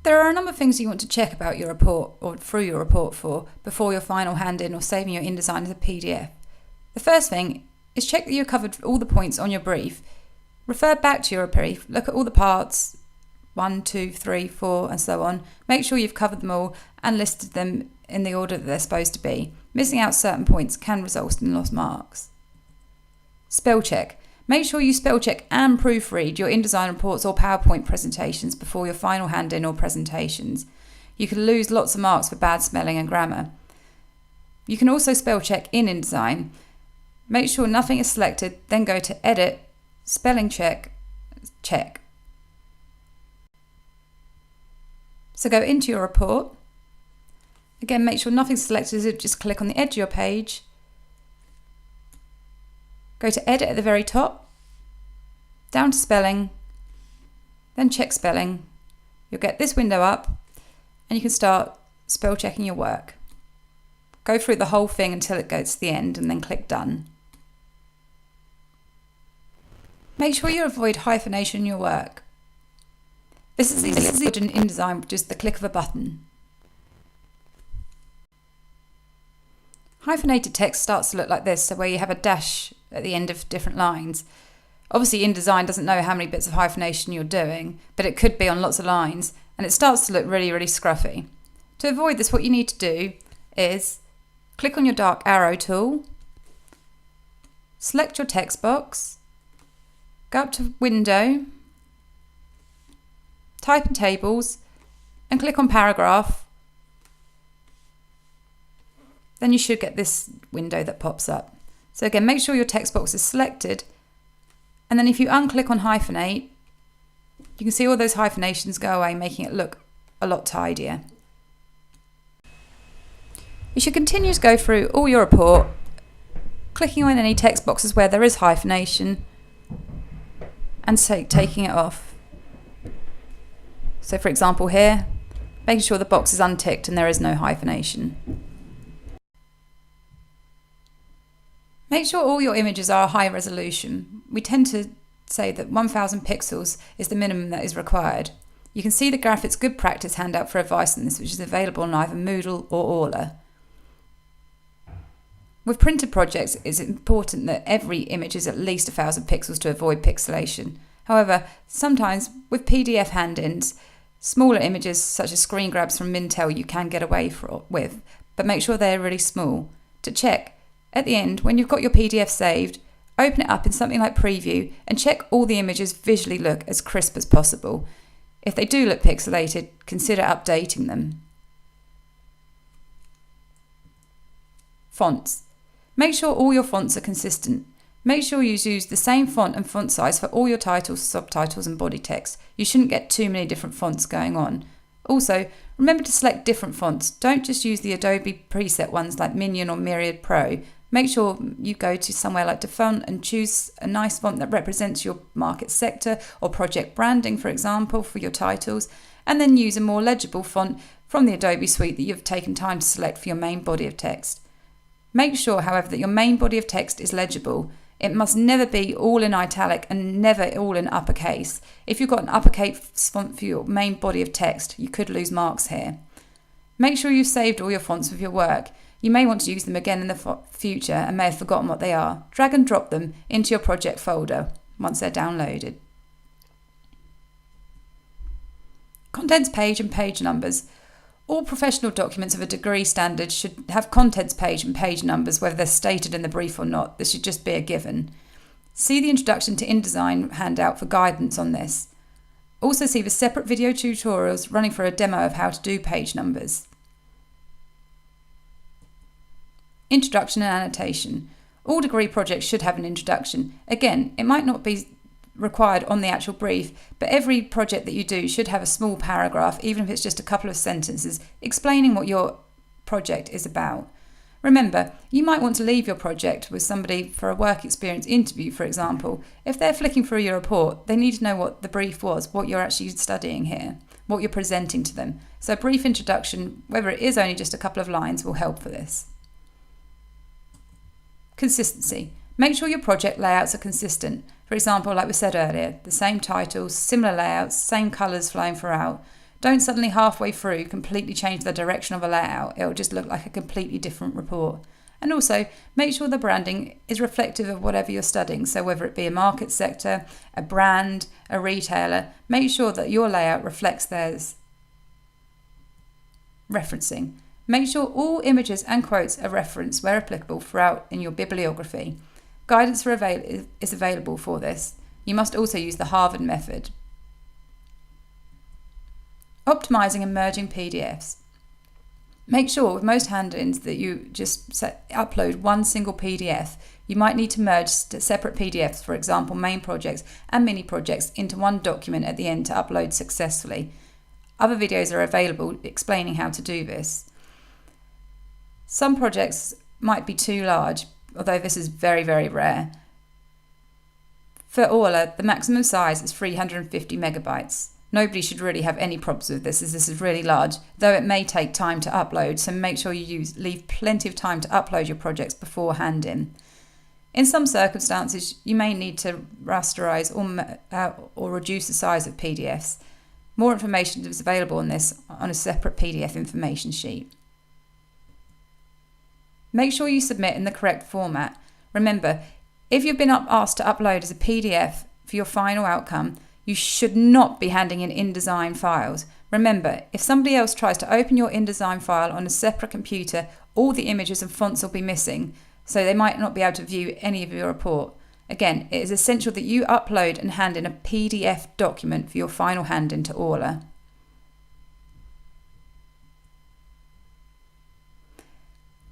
There are a number of things you want to check about your report or through your report before your final hand-in or saving your InDesign as a PDF. The first thing is check that you've covered all the points on your brief. Refer back to your brief, look at all the parts, 1, 2, 3, 4 and so on. Make sure you've covered them all and listed them in the order that they're supposed to be. Missing out certain points can result in lost marks. Spell check. Make sure you spell check and proofread your InDesign reports or PowerPoint presentations before your final hand-in or presentations. You can lose lots of marks for bad spelling and grammar. You can also spell check in InDesign. Make sure nothing is selected, then go to Edit, Spelling Check, Check. So go into your report. Again, make sure nothing's selected, just click on the edge of your page. Go to Edit at the very top, down to Spelling, then check Spelling. You'll get this window up and you can start spell checking your work. Go through the whole thing until it goes to the end and then click Done. Make sure you avoid hyphenation in your work. This is easily done in InDesign with just the click of a button. Hyphenated text starts to look like this, so where you have a dash at the end of different lines. Obviously InDesign doesn't know how many bits of hyphenation you're doing, but it could be on lots of lines, and it starts to look really, really scruffy. To avoid this, what you need to do is click on your dark arrow tool, select your text box, go up to Window, type in Tables, and click on Paragraph. Then you should get this window that pops up. So again, make sure your text box is selected, and then if you unclick on hyphenate, you can see all those hyphenations go away, making it look a lot tidier. You should continue to go through all your report, clicking on any text boxes where there is hyphenation and taking it off. So for example here, making sure the box is unticked and there is no hyphenation. Make sure all your images are high resolution. We tend to say that 1000 pixels is the minimum that is required. You can see the Graphics Good Practice handout for advice on this, which is available on either Moodle or Aula. With printed projects, it's important that every image is at least 1000 pixels to avoid pixelation. However, sometimes with PDF hand-ins, smaller images such as screen grabs from Mintel you can get away with, but make sure they're really small. To check, at the end, when you've got your PDF saved, open it up in something like Preview and check all the images visually look as crisp as possible. If they do look pixelated, consider updating them. Fonts. Make sure all your fonts are consistent. Make sure you use the same font and font size for all your titles, subtitles and body text. You shouldn't get too many different fonts going on. Also, remember to select different fonts. Don't just use the Adobe preset ones like Minion or Myriad Pro. Make sure you go to somewhere like DaFont and choose a nice font that represents your market sector or project branding, for example, for your titles, and then use a more legible font from the Adobe suite that you've taken time to select for your main body of text. Make sure, however, that your main body of text is legible. It must never be all in italic and never all in uppercase. If you've got an uppercase font for your main body of text, you could lose marks here. Make sure you've saved all your fonts with your work. You may want to use them again in the future and may have forgotten what they are. Drag and drop them into your project folder once they're downloaded. Contents page and page numbers. All professional documents of a degree standard should have contents page and page numbers, whether they're stated in the brief or not. This should just be a given. See the Introduction to InDesign handout for guidance on this. Also see the separate video tutorials running for a demo of how to do page numbers. Introduction and annotation. All degree projects should have an introduction. Again, it might not be required on the actual brief, but every project that you do should have a small paragraph, even if it's just a couple of sentences, explaining what your project is about. Remember, you might want to leave your project with somebody for a work experience interview, for example. If they're flicking through your report, they need to know what the brief was, what you're actually studying here, what you're presenting to them. So a brief introduction, whether it is only just a couple of lines, will help for this. Consistency. Make sure your project layouts are consistent. For example, like we said earlier, the same titles, similar layouts, same colours flowing throughout. Don't suddenly halfway through completely change the direction of a layout. It'll just look like a completely different report. And also, make sure the branding is reflective of whatever you're studying. So whether it be a market sector, a brand, a retailer, make sure that your layout reflects theirs. Referencing. Make sure all images and quotes are referenced where applicable throughout in your bibliography. Guidance is available for this. You must also use the Harvard method. Optimizing and merging PDFs. Make sure with most hand-ins that you just upload one single PDF. You might need to merge separate PDFs, for example, main projects and mini projects, into one document at the end to upload successfully. Other videos are available explaining how to do this. Some projects might be too large, although this is very, very rare. For Orla, the maximum size is 350 megabytes. Nobody should really have any problems with this, as this is really large, though it may take time to upload, so make sure you leave plenty of time to upload your projects before hand-in. In some circumstances, you may need to rasterize or reduce the size of PDFs. More information is available on this on a separate PDF information sheet. Make sure you submit in the correct format. Remember, if you've been asked to upload as a PDF for your final outcome, you should not be handing in InDesign files. Remember, if somebody else tries to open your InDesign file on a separate computer, all the images and fonts will be missing, so they might not be able to view any of your report. Again, it is essential that you upload and hand in a PDF document for your final hand-in to Orla.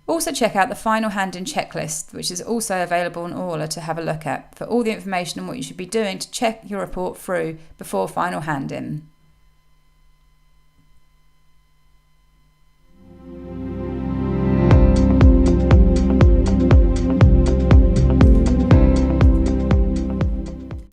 Also check out the final hand-in checklist, which is also available on Orla to have a look at, for all the information on what you should be doing to check your report through before final hand-in.